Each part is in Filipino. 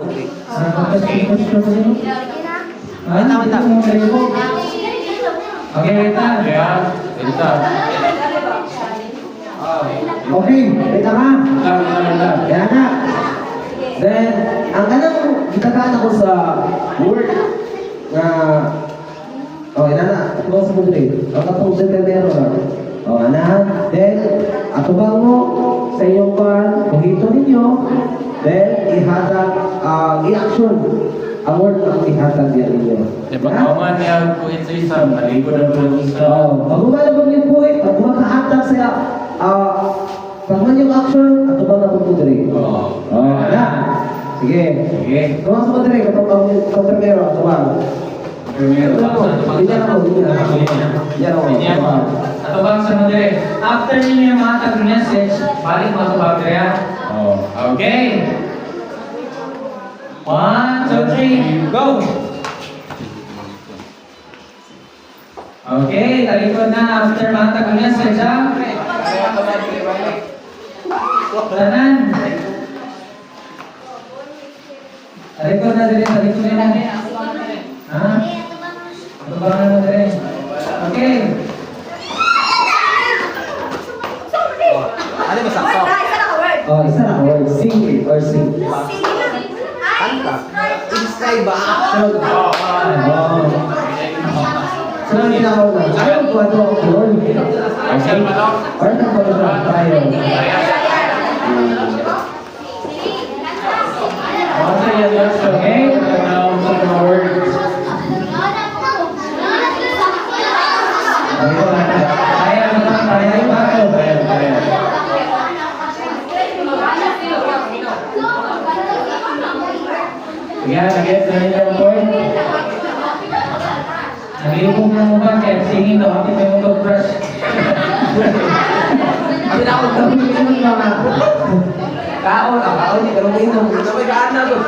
Okay, wait na. Okay, wait na ka. Kaya nga. Then, ang kanang gitagaan ako sa word na okay na. Ito sa pagdiri. Ang katong September na. O, na. Then, atubang mo sa inyong kuhito ninyo. Then, ihatag, i-action. Ang word na ihatag yan ninyo. Pagkaman niya po ito isa, maligo na po isa. Pag umalabag yung point, pag makahatag siya, pag man yung action, atubang na po pagdiri. Na. Sige. Tumak sa pagdiri, katong primero, atubang. Primero. Diyan ako. Atubang sa mga after ninyo yung matag message, balik mo sa kaya. Okay. 1, 2, 3, go! Okay, talikod na after matag message, ha? Tanan. Talikod na dali, talikod na lang. Ha? Atubang na mo dali. Okay. Ano ba sakto? Isa na word. Sing or sing. Kanta. Inscribe ba? Action. So, ginawa na. Ayaw ko ano ang word. Or na ko na tayo. Okay, yes, okay. Now, some words. Kaya yung ako. Yan, nag-get na rin yung point. Nag-iupong na mo ba? Kaya singin daw, kapit may mong brush. Ang tinawag na yung mga Kaon. Hindi ka lumayin mo. Sabay kaan na to.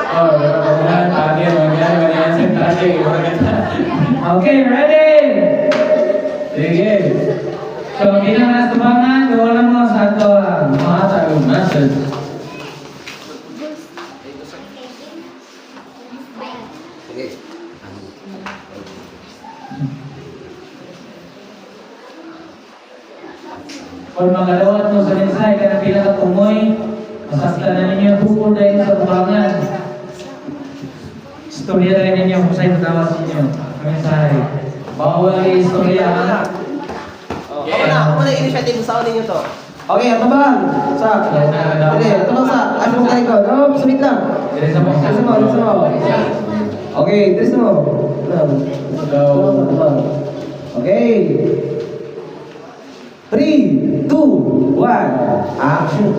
Okay, ready? Sige. So, kinalas tubangan, wala mo sa ito ang matag message. Sige. Kung magalawat mo sa mensahe, kaya pila ka tumoy, masaktan na ninyo yung bukol dahil sa tubangan. Istorya na rin ninyo kung sa'yo tawas ninyo. Ang mensahe. Bawal ang istorya, ha? Ako na initiative sa ninyo to. Okay, atubang. Sa. Okay, atubang sa. Ano mo kayo? No, sumit lang. Dili sa box. Dito mo. Okay, dito mo. Okay. 3, 2, 1, action.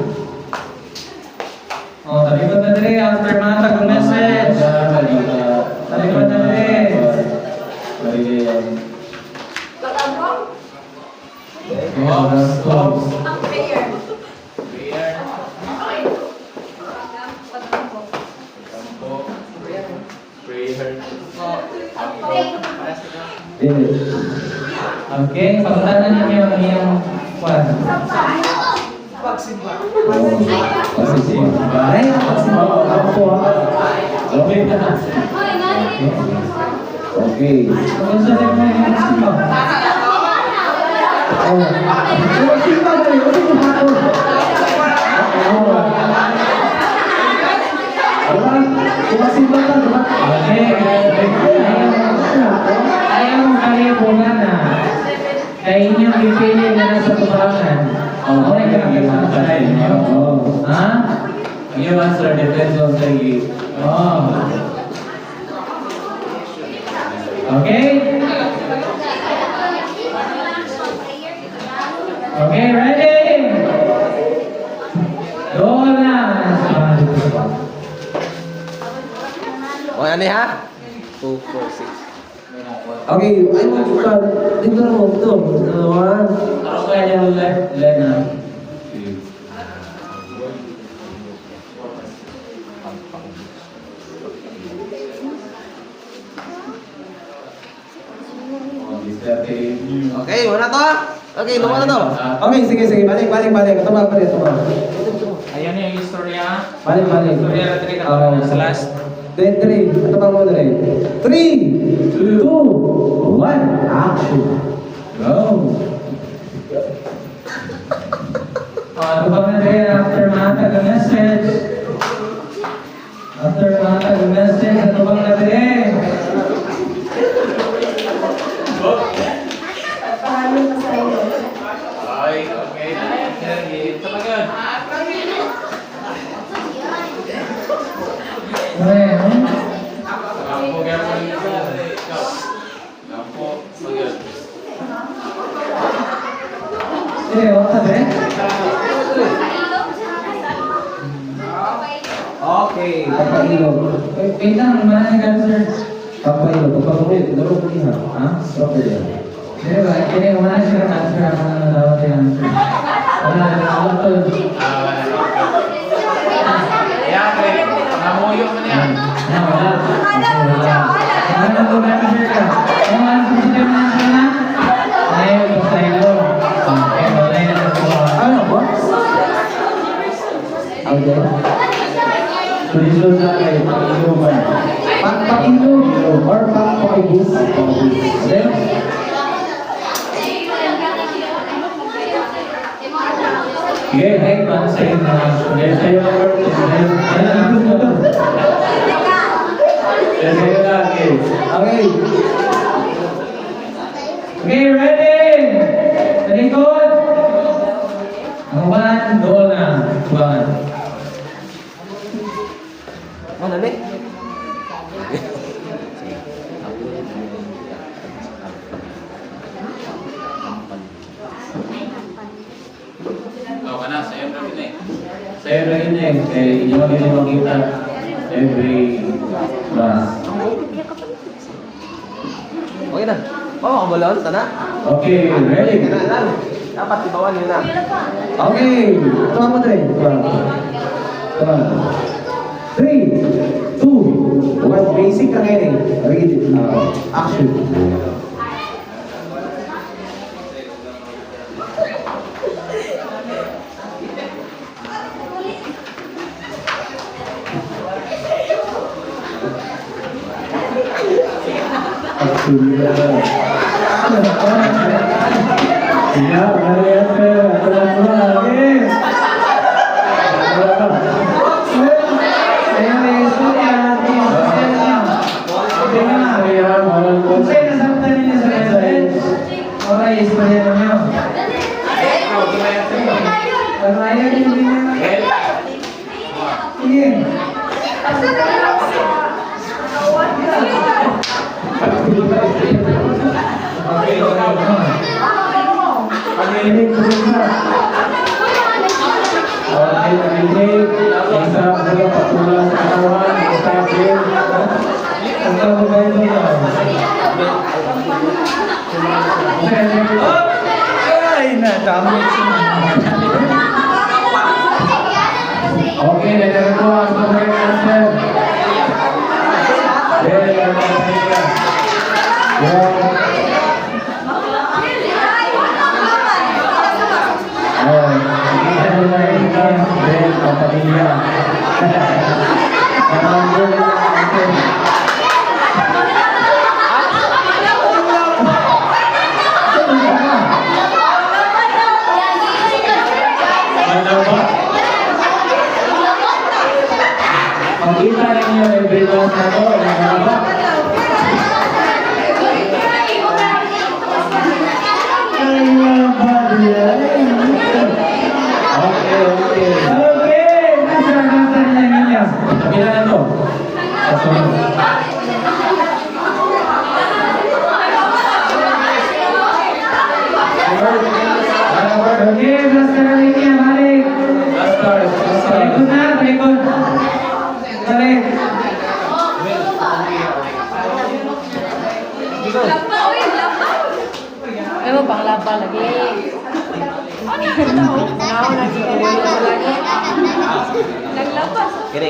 Oh, talikod na dali after matag ang message. Talikod na dali. Okay, pagkatanan ninyo ang iyong kwan. Pagsimba. Ay, ako po. Okay. Kung sa rin mo yung simba. Simba ba yun? Simba ka, diba? Okay, ayaw mong kalipungan na. Kaya inyong pipili na nasa tubangan. Okay, kakasama sa inyo. Ha? You answer depends on the Okay? Okay, ready? Go na! O, ano ha? 2, 4, 6. Okay, ay mo ka. Dito na mo. Ito. One. Ako kaya yung left na. Okay, wala to. Okay, lumana to. Okay, sige. Balik. Tumawag pa rin. Ayan yung istorya. Balik. Surya na tadi kata sa last. Then 3. Ito pa mo na rin. 3, 2, 1. Action. Go! Ano ba na rin after matag ang message? After matag ang message, ano ba na rin? Ay, okay. Ito pa yun. Gampo, gampo. Ikaw. Gampo, mag-yun. Sige, wala na rin? Okay. Papailog. Wait lang, manang answer. Papailog. Papailog. Laro ko niya. Ha? Okay yan. Sige ba, kini wala siya answer ako na dapat yung answer. Wala, wala to. Ayan, pwede. Namuyo mo na yan. Wala. Wala na po answer ka. Kung ano po siya na answer na? Ayaw, basta yun. Okay, wala na po. Ano po? Okay. Tulisun sa akin, pag-inuman. Pag-ilog or pag-paibus. Okay? Okay, hey, answer na. Okay, sa'yo ang word. Sa'yo lagi. Okay. Okay, ready? Talikod. Ang one, doon na. One. Mana nih? Ikaw ka na, sa'yo na rin eh. Sa'yo na yun eh. Hindi mo makita every class. Okay na. Oh, kabalon, sana. Okay, ready? Kenalan. Dapat di bawah ni na. Okay. Ito mo rin. Ito. 3, 2, 1. Basic lang yan eh. Read it. Action. Ya, mari answer. Pura-pura lagi. Saya may istorya. Kung sa'yo nasaktan niyo sa message, okay, istorya niyo. Ikaw, tumaya sa'yo. Pero ayaw niyo din na. Sige. Okay, pag-inig ko sa. Okay, pag-inig. Isa, mga patula sa katawan. Isa, clear. Ang tawag ba ito na? Ay, nadamit siya. Okay, nagkakakuha ang correct answer. Very good. Pagkita ninyo every class na to, nagkakaba. Okay, nasa na ninyo. Kapila na to. Okay, plus ka na ninyo, balik. Last card. Talikod na, talikod. Balik. Ay mo pang laba lagi. Now lagi lagi. Naglabas. Kiri.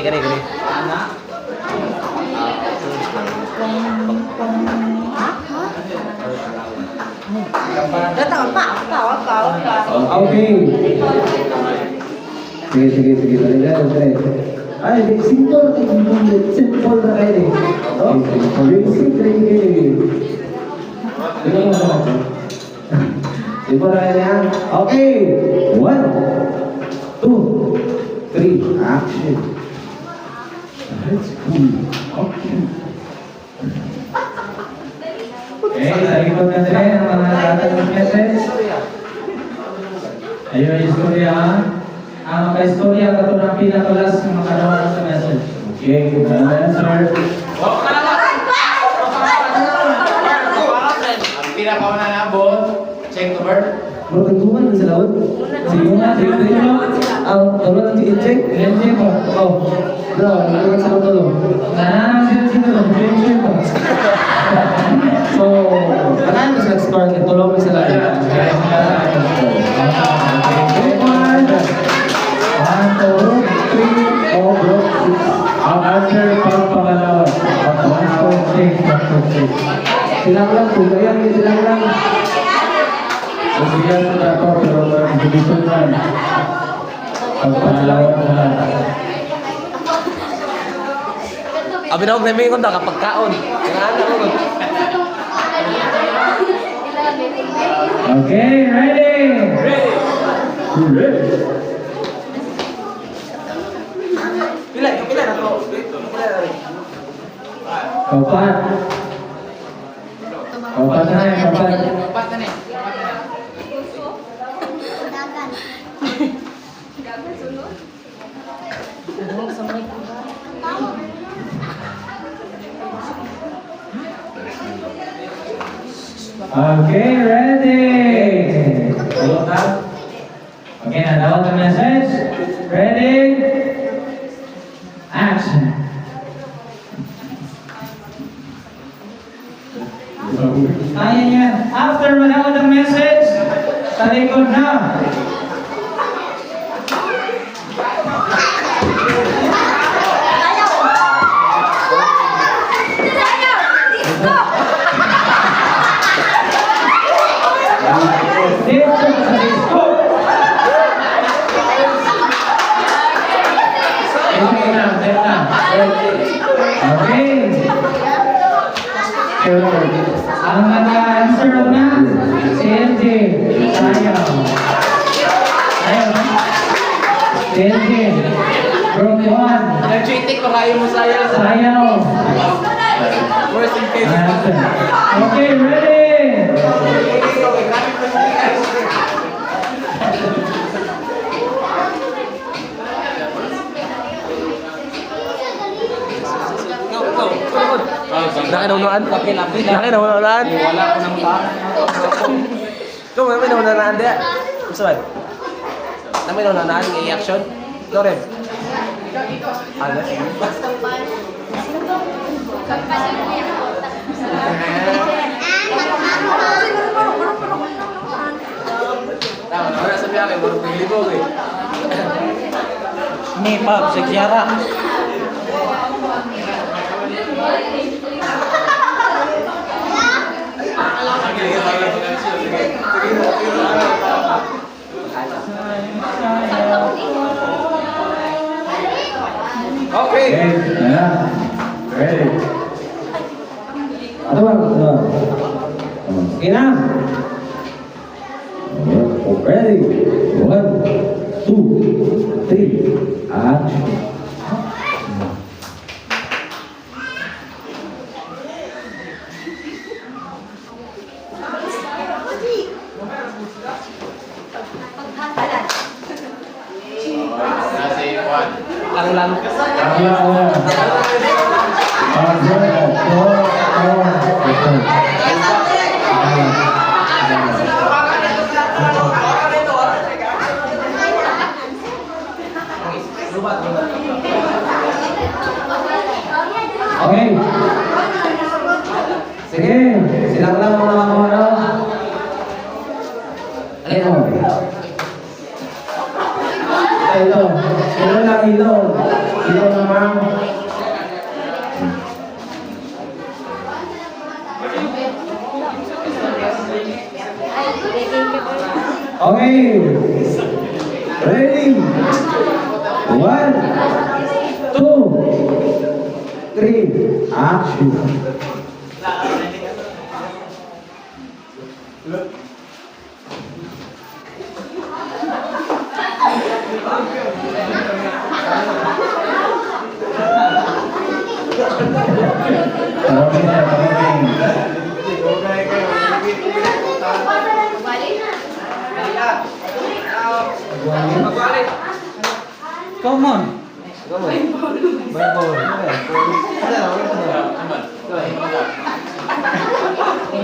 Datang apa? Okay. Sige. Dali. Ay, simple na kayo eh. No? Basic training kayo eh. Tingnan mo naman. Simple na kayo yan. Okay. 1, 2, 3, action. Let's go. Okay. Okay, sa likod na din ang mga tatanong message. Ayun ang istorya. Ang maka-istorya ka ito ng pinakalas ng makarawan sa message. Okay, answer. Ang pinakauna na, boss. Check the bird. Magkagtuman na sa laot. Sige nga, sige nga. Ang tawag ng check. Lenche po. Oh. No, ang sa tulo. Nananang sino lenche po. So, ano sa score ng tulong sa laot? Ang answer pang pangalawa. Silang lang, tugayan niyo silang lang. Bigyan sa ako, pero parang division man. Ang pangalawa na lahat. Abi na huwag na may kunda kapag kaon. Kailangan na ko. Okay, ready? Pila na to. Kaupat. Kaupat na yan, kaupat. Okay, ready? Okay, now the message. Ready? Action. Ayan yan. After manawad ang message, talikod na. Dito sa disco. Okay na, dito na. Okay. Ang nag-answer na, si LJ. Sayaw. Sayaw. Si LJ. Group 1. Nag-cheating pa kayo mo sayang. Sayaw. Worst in case. Answer. Okay, ready? Nakinaunuan? Nakinaunuan? Wala ko ng tao. Kung may naunaan di. Gusto ba? Na may naunaan ng i-action? Lorem? Ano? Tama, wala sabi akin, marunong naglibog eh. Ni Pab, si Kiara. Okay. Ready? Ano ba? Okay na. Ready? 1, 2, 3, action. Nasa Juan. Ang lang. Okay. Sige, silang lang mga kamara. Ayun. Ito. Ito lang ilo. Ilo naman. Okay. Ready? 1, 2, 3, action. Tarapin na, tarapin. Come on.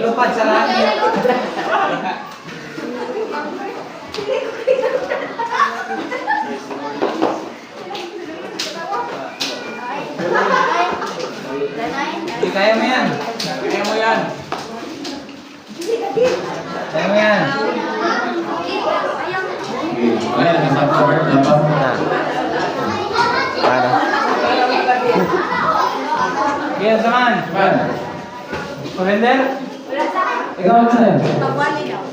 Lupad sa langit. Hindi kaya mo yan. Kaya mo yan. Kaya mo yan. Kaya nasa-forward na ba? Paano? Kaya saman. Surrender. Ikaw, sir.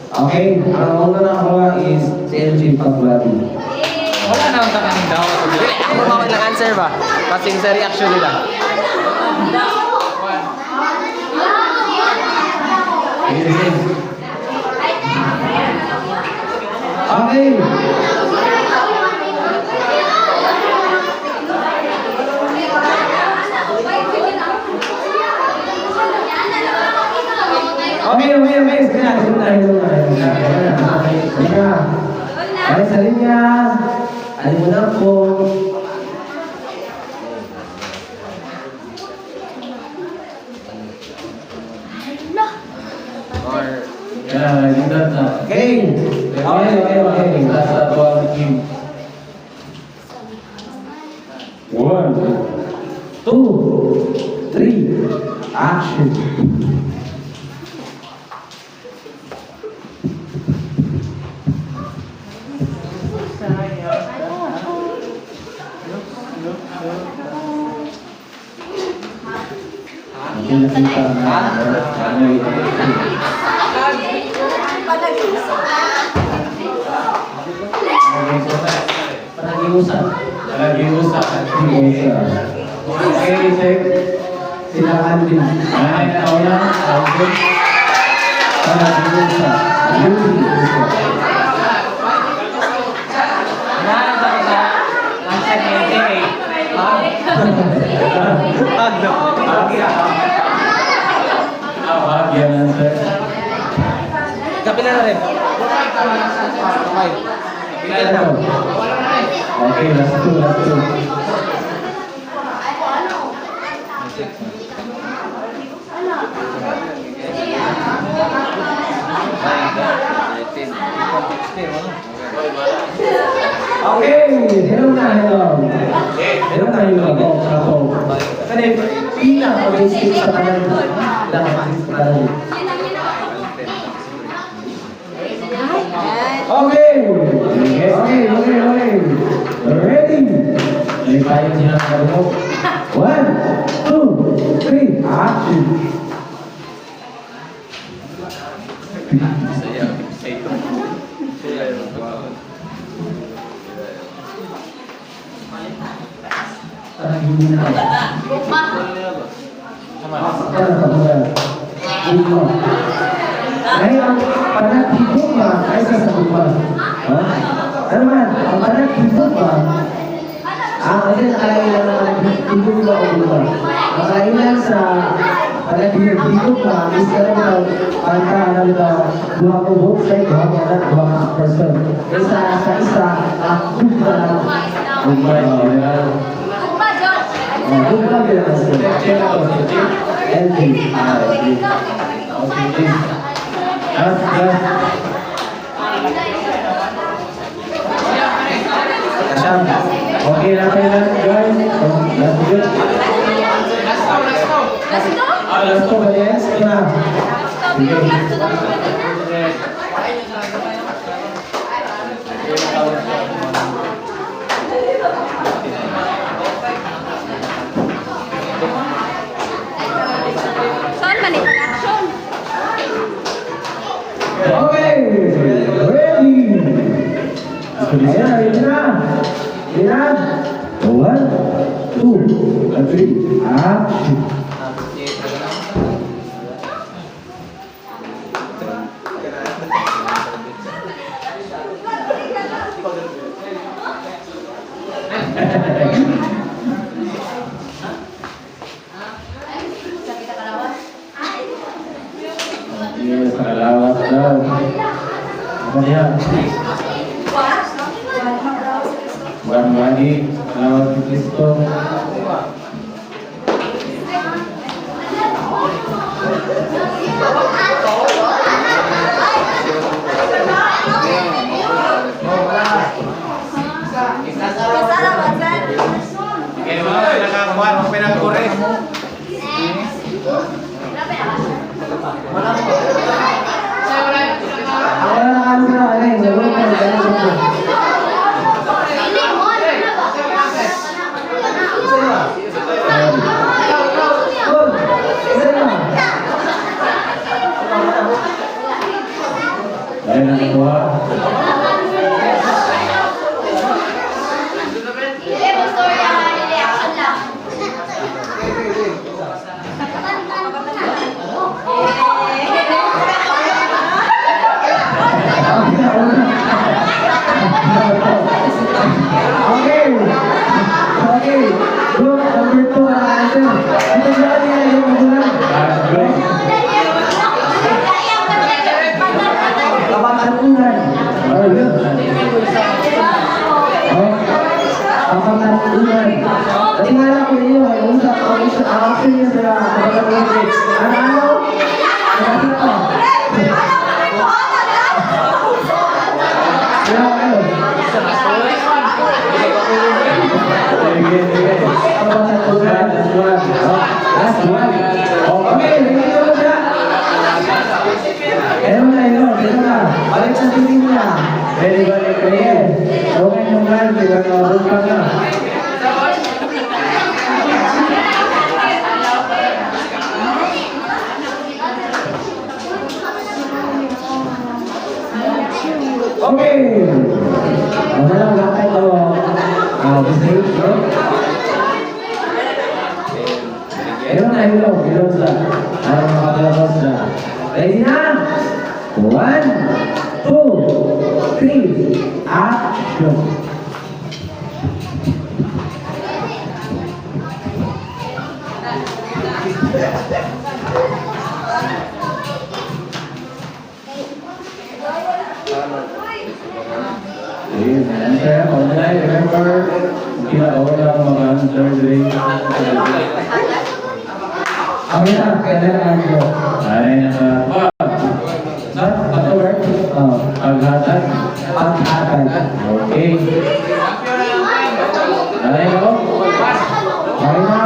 Okay, ang una na nakuha is si LG Paglati. Wala na akong kakaning daw. Ako mawag ng answer ba? Kasi sa reaction nila. Okay. Okay. Sige na. Ay, sa linya. Alin mo na po. Kaya hindi na. Okay. Okay. Nasa tuwang team. 1, 2, 3, action. Panagiusan. Nag-iusap. Okay, check. Silakan din. Ay, nauna. Okay. Panagiusan. Nahanap ako sa answer ni LJ. Yan ang sir. Kapila na rin. Okay. Kapila na. Okay, last two. Okay, hello na. Ako. Kasi pinaka-basic sa kanan. Okay. Ready? May tayo siya ng kalumok. 1, 2, 3, action. Parang hindi na ako. Ay, ang panag-ibig ba ay sasagot ba? Ha? Ano man, ang panag-ibig ba? Kasi nakalagay lang ng panag-ibig ba o ba? Nakalagay lang sa panag-ibig ba is ka lang daw panta na daw buha ko both side, buha ko anak, buha ko person. Isa sa isa, ang gugba lang. Gugba lang. Gugba lang. LG. Last. Okay na kayo lang, guys. Last good. Last go ba yan? Sige na. Saan ba ni action? Okay. Ready. Ayan, ready na. 1, 2, 3, action. Yes, kalawas daw. Apa dia? Bukan lagi kalawas di Kristo. Kaya mga pinakakuha, mga pinakakures. Ako na nakano sa akin. Gawin ko. Gawin ko. Good. Isa na. Saya nak ketua. Okay. Okay. Group number 2 ang answer. Ito siya niya yung magulang. Kapatarunan. Very good. Kapatarunan. Natingala ko ninyo, may usap ang action niya sa kapatarunan. Ano? Ano ko? Ano? Last one. Okay, dito mo siya. Meron na yun, dito na. Balik sa tingin niya. Very good, okay. Okay yung plan, di ba na-root ka na. Okay. Ano lang natin ito? Mistake, no? Meron na ilong, ilong sa para makakalabas na. Ready na? 1, 2, 3, action! Yes, answer. Online, remember, kila orang mga answer diri. Okay na, kailan na answer? Ay naka Ano word? paghatag. Paghatag. Okay. Ay ko. Okay na.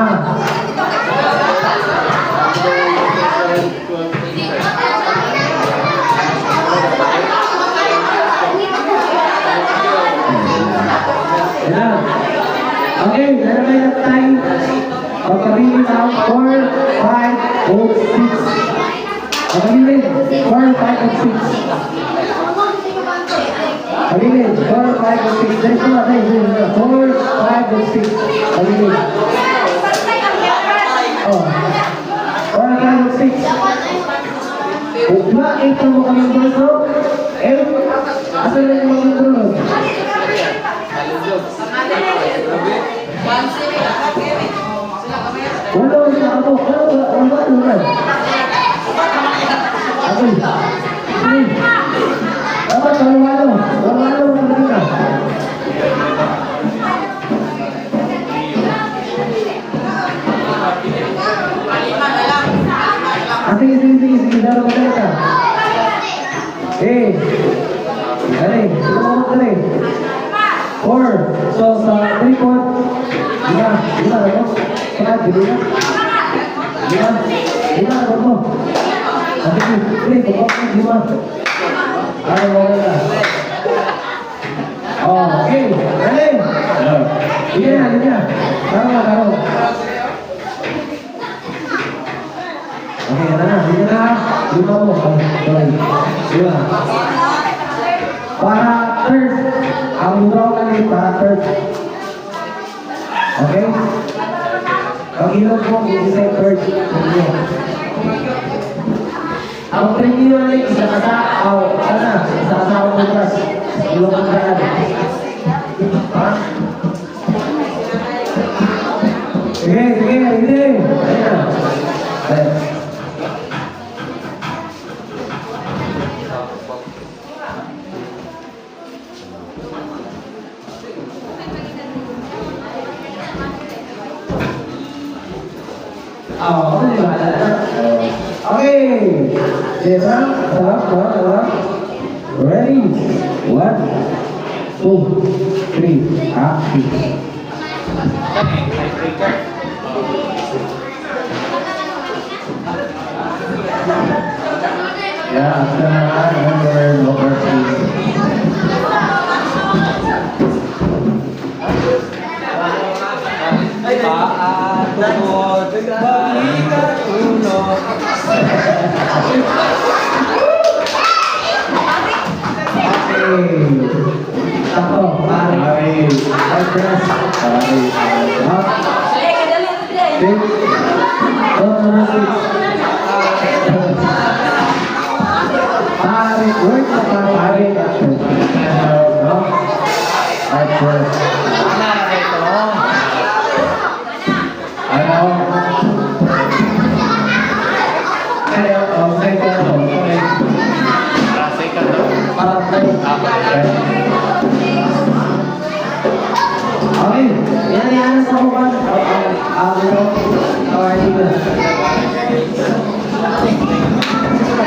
Ayan. Okay, naramay na tayo. Pagkabili na 4, 5, o 6. Pagkabili, 4, 5, and 6. Pagkabili, 4, 5, and 6. Dahil sila, 4, 5, and 6. Pagkabili. Oh. 4, 5, and 6. Diba, 8 na mo kami verso? 8. Asan na yung mga tulog? Wala sa ako. Wala. Ako. Dapat wala. Wala ang kanina. Sige. Daro ka. Dali. Dali. 4. So, sa 3 point. Lima, ano? Kaya, dili na. Lima, ano mo? Ate, lima. Ay, wala na. Oh, okay. Dali. Sige na. Karo. Okay, dito na. Lima mo. Lima. Para third. Ang draw na para third. Okay? Pag-ilog mo, isa yung third. Ang preview na rin, isa kasama mo class. Ilog ang daan. Ha? Sige, hindi. Ayan. Ayan. Okay. Yes, Ready? 1, 2, 3, action. Yeah, after that, number 3. Paatod, balikat ulo. Ako, pare. Address. Up. Six. Number 6. Pare, work na pare. Up. Address. Ano? Second. Second. Para tayo.